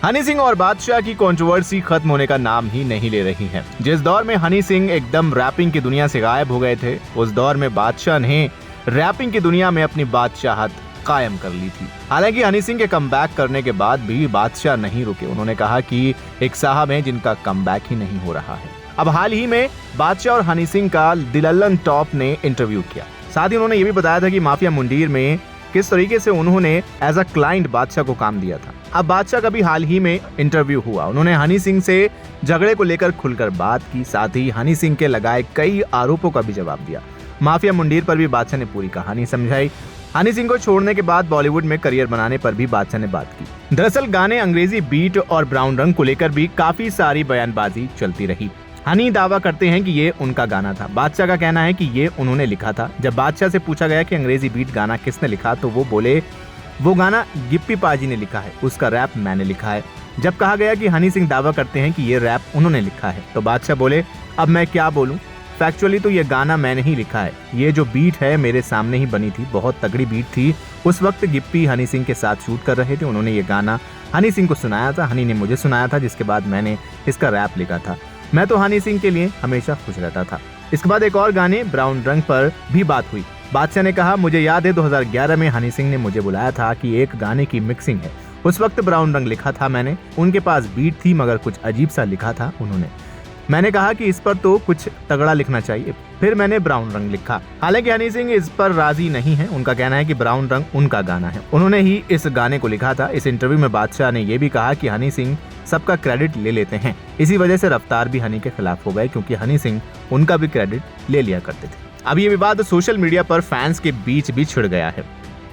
हनी सिंह और बादशाह की कंट्रोवर्सी खत्म होने का नाम ही नहीं ले रही है। जिस दौर में हनी सिंह एकदम रैपिंग की दुनिया से गायब हो गए थे, उस दौर में बादशाह ने रैपिंग की दुनिया में अपनी बादशाहत कायम कर ली थी। हालांकि हनी सिंह के कमबैक करने के बाद भी बादशाह नहीं रुके। उन्होंने कहा कि एक साहब हैं जिनका कमबैक ही नहीं हो रहा है। अब हाल ही में बादशाह और हनी सिंह का दिलल्लन टॉप ने इंटरव्यू किया। साथ ही उन्होंने ये भी बताया था कि माफिया मुंडीर में किस तरीके से उन्होंने एज अ क्लाइंट बादशाह को काम दिया था। अब बादशाह का भी हाल ही में इंटरव्यू हुआ। उन्होंने हनी सिंह से झगड़े को लेकर खुलकर बात की, साथ ही हनी सिंह के लगाए कई आरोपों का भी जवाब दिया। माफिया मुंडीर पर भी बादशाह ने पूरी कहानी समझाई। हनी सिंह को छोड़ने के बाद बॉलीवुड में करियर बनाने पर भी बादशाह ने बात की। दरअसल गाने, अंग्रेजी बीट और ब्राउन रंग को लेकर भी काफी सारी बयानबाजी चलती रही। हनी दावा करते हैं कि ये उनका गाना था। बादशाह का कहना है कि ये उन्होंने लिखा था। जब बादशाह से पूछा गया कि अंग्रेजी बीट गाना किसने लिखा, तो वो बोले वो गाना गिप्पी पाजी ने लिखा है, उसका रैप मैंने लिखा है। जब कहा गया कि हनी सिंह दावा करते हैं कि ये रैप उन्होंने लिखा है, तो बादशाह बोले अब मैं क्या बोलूं, फैक्चुअली तो ये गाना मैंने ही लिखा है। ये जो बीट है मेरे सामने ही बनी थी, बहुत तगड़ी बीट थी। उस वक्त गिप्पी हनी सिंह के साथ शूट कर रहे थे। उन्होंने ये गाना हनी सिंह को सुनाया था, हनी ने मुझे सुनाया था, जिसके बाद मैंने इसका रैप लिखा था। मैं तो हनी सिंह के लिए हमेशा खुश रहता था। इसके बाद एक और गाने ब्राउन रंग पर भी बात हुई। बादशाह ने कहा मुझे याद है 2011 में हनी सिंह ने मुझे बुलाया था कि एक गाने की मिक्सिंग है। उस वक्त ब्राउन रंग लिखा था मैंने, उनके पास बीट थी मगर कुछ अजीब सा लिखा था उन्होंने। मैंने कहा कि इस पर तो कुछ तगड़ा लिखना चाहिए, फिर मैंने ब्राउन रंग लिखा। हालांकि हनी सिंह इस पर राजी नहीं है। उनका कहना है कि ब्राउन रंग उनका गाना है, उन्होंने ही इस गाने को लिखा था। इस इंटरव्यू में बादशाह ने यह भी कहा कि हनी सिंह सबका क्रेडिट ले लेते हैं। इसी वजह से रफ्तार भी हनी के खिलाफ हो गए, क्योंकि हनी सिंह उनका भी क्रेडिट ले लिया करते थे। अब ये विवाद सोशल मीडिया पर फैंस के बीच भी छिड़ गया है।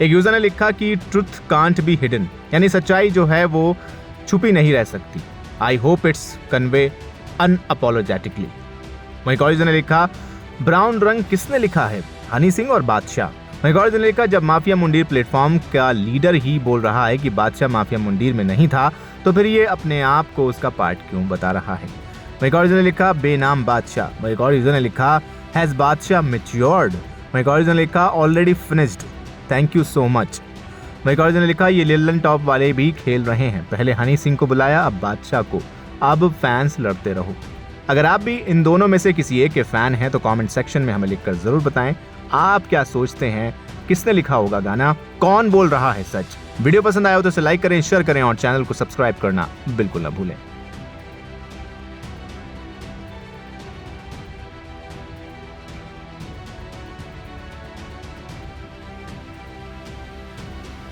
एक यूजर ने लिखा कि ट्रुथ कांट बी हिडन, यानी सच्चाई जो है वो छुपी नहीं रह सकती। I hope it's convey unapologetically. वहीं कॉलेज ने लिखा ब्राउन रंग किसने लिखा है, हनी सिंह और बादशाह। वहीं कॉलेज ने लिखा जब माफिया मुंडीर प्लेटफॉर्म का लीडर ही बोल रहा है कि बादशाह माफिया मुंडीर में नहीं था, तो फिर ये अपने आप को उसका पार्ट क्यों बता रहा है। वहीं कॉलेज ने लिखा बेनाम बादशाह। वहीं कॉलेज ने लिखा हैज बादशाह मैच्योर्ड। वहीं कॉलेज ने लिखा already finished, thank you so much. वहीं कॉलेज ने लिखा ये लिल्लन टॉप वाले भी खेल रहे हैं, पहले हनी सिंह को बुलाया अब बादशाह को, अब फैंस लड़ते रहो। अगर आप भी इन दोनों में से किसी एक के फैन हैं तो कमेंट सेक्शन में हमें लिखकर जरूर बताएं आप क्या सोचते हैं, किसने लिखा होगा गाना, कौन बोल रहा है सच। वीडियो पसंद आया हो तो इसे लाइक करें, शेयर करें और चैनल को सब्सक्राइब करना बिल्कुल ना भूलें।